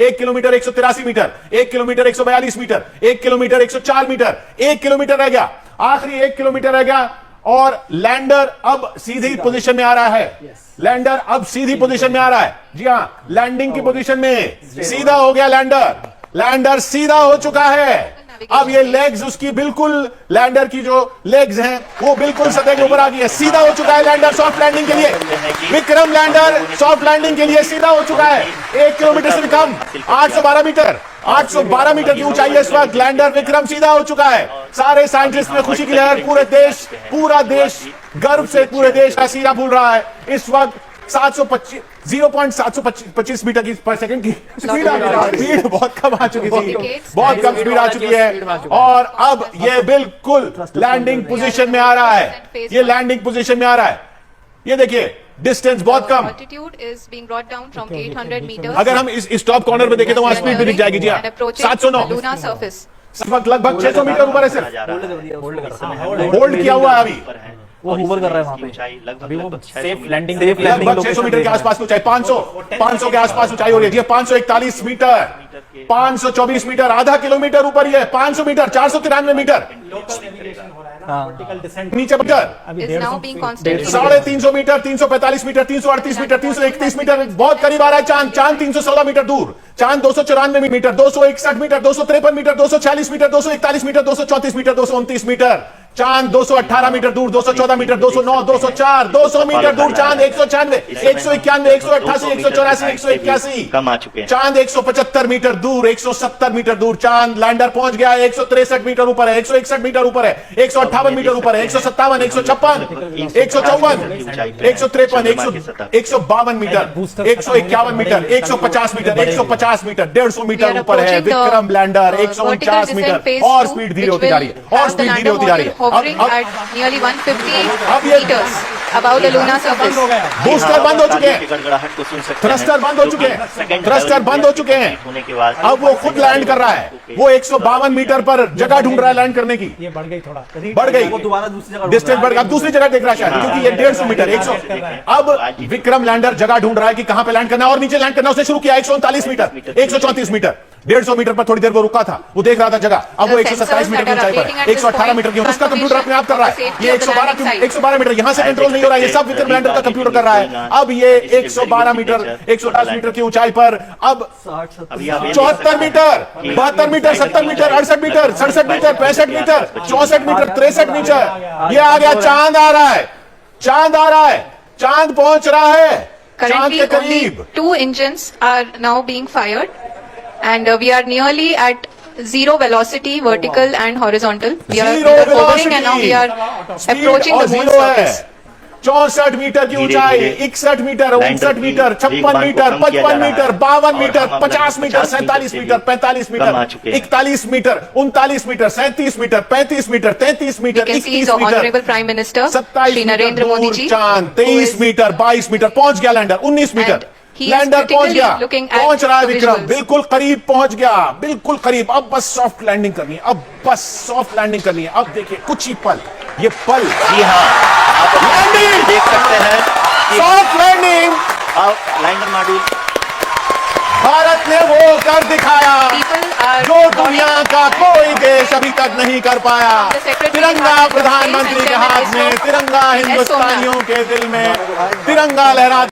1 kilometre 183 metre, 1 kilometre 142 metre, 1 kilometre 104 metre, 1 kilometre रह गया, आखिरी 1 किलोमीटर रह गया और लैंडर अब सीधी पोजीशन में आ रहा है। लैंडर अब सीधी पोजीशन में आ रहा है। जी हां, लैंडिंग की पोजीशन में सीधा हो गया लैंडर। लैंडर सीधा हो चुका है। अब ये लेग्स उसकी बिल्कुल, लैंडर की जो लेग्स हैं वो बिल्कुल सतह के ऊपर आ गई है। सीधा हो चुका है लैंडर सॉफ्ट लैंडिंग के लिए। विक्रम लैंडर सॉफ्ट लैंडिंग के लिए सीधा हो चुका है। 1 किलोमीटर से कम, 812 मीटर, 812 मीटर की ऊंचाई है इस वक्त। लैंडर विक्रम सीधा हो चुका है। सारे साइंटिस्ट में खुशी की लहर, पूरा देश गर्व से पूरे देश का सीना फूल रहा है इस वक्त। 0.725 मीटर की पर सेकंड की स्पीड बहुत कम आ चुकी थी, बहुत कम स्पीड आ चुकी है और अब ये बिल्कुल लैंडिंग पोजीशन में आ रहा है। ये लैंडिंग पोजीशन में आ रहा है। ये देखिए डिस्टेंस बहुत कम। अगर हम इस टॉप कॉर्नर में देखें तो वहां स्पीड भी दिख जाएगी। जी हाँ, 709 लगभग 600 मीटर ऊपर है। सिर्फ होल्ड किया हुआ है अभी, वो होवर कर रहा है वहां पे। अभी वो सेफ लैंडिंग लगभग 600 मीटर के आसपास की ऊंचाई, 500 के आसपास ऊंचाई हो रही है। 541 मीटर, 524 मीटर, आधा किलोमीटर ऊपर ही है। 500 मीटर, 493 मीटर नीचे metre, 350 metre, 345 metre, 338 metre, 331 metre, बहुत करीब आ रहा है चांद। चांद 316 मीटर दूर, चांद 294 metre, 261 metre, 253 metre, 246 metre, 241 metre, 234 metre, 229 metre, चांद 218 मीटर दूर, 214 मीटर, 209, 204, 200 मीटर दूर, चांद 196, 191, 188, 184, 181 कम आ चुके हैं। चांद 175 मीटर दूर, 170 मीटर दूर, चांद लैंडर पहुंच गया है। 163 मीटर ऊपर है, 161 मीटर ऊपर है, 158 मीटर ऊपर है, 157, 156, 154, 153, 152 metre, 151 metre, 150 metre, 150 metre, 150 metre ऊपर है विक्रम लैंडर। 149 मीटर और स्पीड धीरे होती जा रही है, और स्पीड धीरे होती जा रही है। hovering at nearly 150 meters above the lunar surface. Booster बंद हो चुके हैं, थ्रस्टर बंद हो चुके हैं, थ्रस्टर बंद हो चुके हैं। अब वो खुद लैंड कर रहा है। वो 152 मीटर पर जगह ढूंढ रहा है लैंड करने की। ये बढ़ गई थोड़ा, बढ़ गई, वो दोबारा दूसरी जगह डिस्टेंस बढ़ गया। अब दूसरी जगह देख रहा है शायद, क्योंकि ये 150 मीटर, 100। अब विक्रम लैंडर जगह ढूंढ रहा है कि कहां पे लैंड करना है, और नीचे लैंड करना उसने शुरू किया। 139 मीटर, 134 मीटर, 150 मीटर पर थोड़ी देर वो रुका था, वो देख रहा था जगह। अब वो 127 मीटर की ऊंचाई पर है, 118 मीटर की, उसका कंप्यूटर अपने आप कर रहा है। ये 112 मीटर यहां से कंट्रोल नहीं हो रहा है, ये सब विक्रम लैंडर का कंप्यूटर कर रहा है। अब ये 112 मीटर, 110 मीटर की ऊंचाई पर अब 74 metre, 72 metre, 70 metre, 68 metre, 67 metre, 65 metre, 64 metre, 63 metre, ये आ गया। चांद आ रहा है, चांद आ रहा है, चांद पहुंच रहा है चांद के करीब। 2 engines are now being fired and we are nearly at zero velocity, vertical and horizontal. We are hovering and now we are approaching the moon's surface. 64 metre की ऊंचाई, 61 metre, 59 metre, 56 metre, 55 metre, 52 metre, 50 metre, 47 metre, 45 metre, 41 metre, 39 metre, 37 metre, 35 metre, 33 metre, 31 metre, Honorable Prime Minister Shri Narendra Modi ji, चांद 23 metre, 22 metre, पहुंच गया lander. 19 metre lander पहुंच गया, पहुंच रहा है विक्रम, बिल्कुल करीब पहुंच गया, बिल्कुल करीब। अब बस सॉफ्ट लैंडिंग करनी है, अब बस सॉफ्ट लैंडिंग करनी है। अब देखिए कुछ ही पल, ये पल, जी हाँ, आप लैंडिंग देख सकते हैं soft landing. Lander module Bharat ने वो कर दिखाया जो दुनिया का कोई देश अभी तक नहीं कर पाया। तिरंगा प्रधानमंत्री के हाथ में, तिरंगा हिंदुस्तानियों के दिल में, तिरंगा लहरा